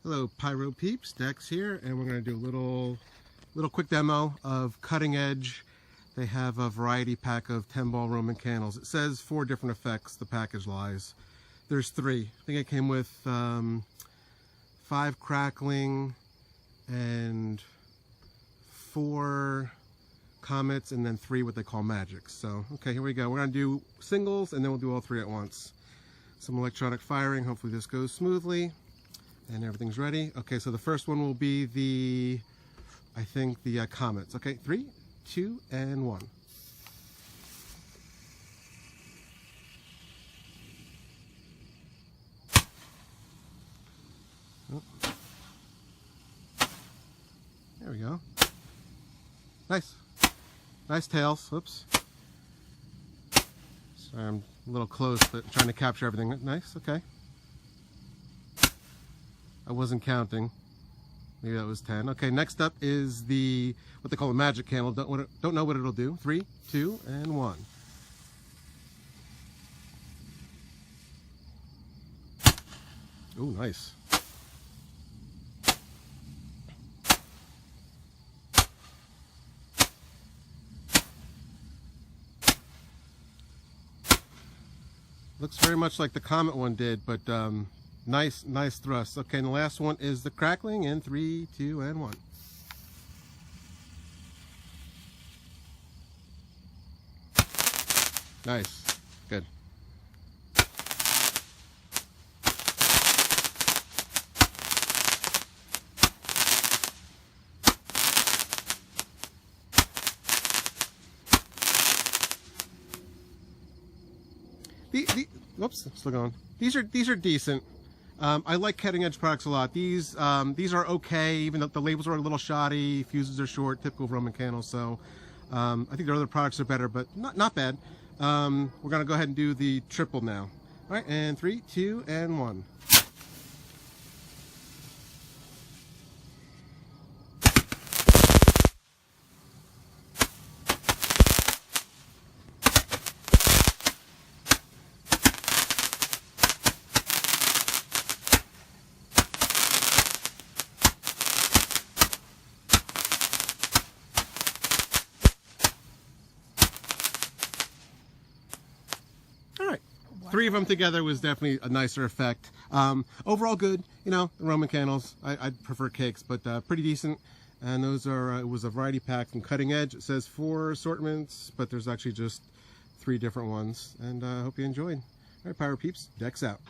Hello Pyro peeps, Dex here, and we're going to do a little quick demo of Cutting Edge. They have a variety pack of 10-ball Roman candles. It says 4 different effects, the package lies. There's 3. I think it came with 5 crackling and 4 comets and then 3 what they call magics. So, okay, here we go. We're going to do singles and then we'll do all 3 at once. Some electronic firing, hopefully this goes smoothly. And everything's ready. Okay, so the first one will be the, I think the comets. Okay, 3, 2, and 1. Oh. There we go. Nice. Nice tails. Whoops. Sorry, I'm a little close, but trying to capture everything. Nice, okay. I wasn't counting. Maybe that was 10. Okay, next up is the, what they call a magic candle. Don't know what it'll do. 3, 2, and 1. Ooh, nice. Looks very much like the Comet one did, but nice thrust. Okay, and the last one is the crackling in 3, 2, and 1. Nice. Good. Whoops, it's still going. These are decent. I like Cutting Edge products a lot. These are okay, even though the labels are a little shoddy, fuses are short, typical Roman candles. So I think their other products are better, but not bad. We're gonna go ahead and do the triple now. All right, and 3, 2, and 1. All right. Wow. 3 of them together was definitely a nicer effect. Overall good, you know, the Roman candles. I'd prefer cakes, but pretty decent. And those are, it was a variety pack from Cutting Edge. It says 4 assortments, but there's actually just 3 different ones. And I hope you enjoyed. All right, Pyro peeps, Dex out.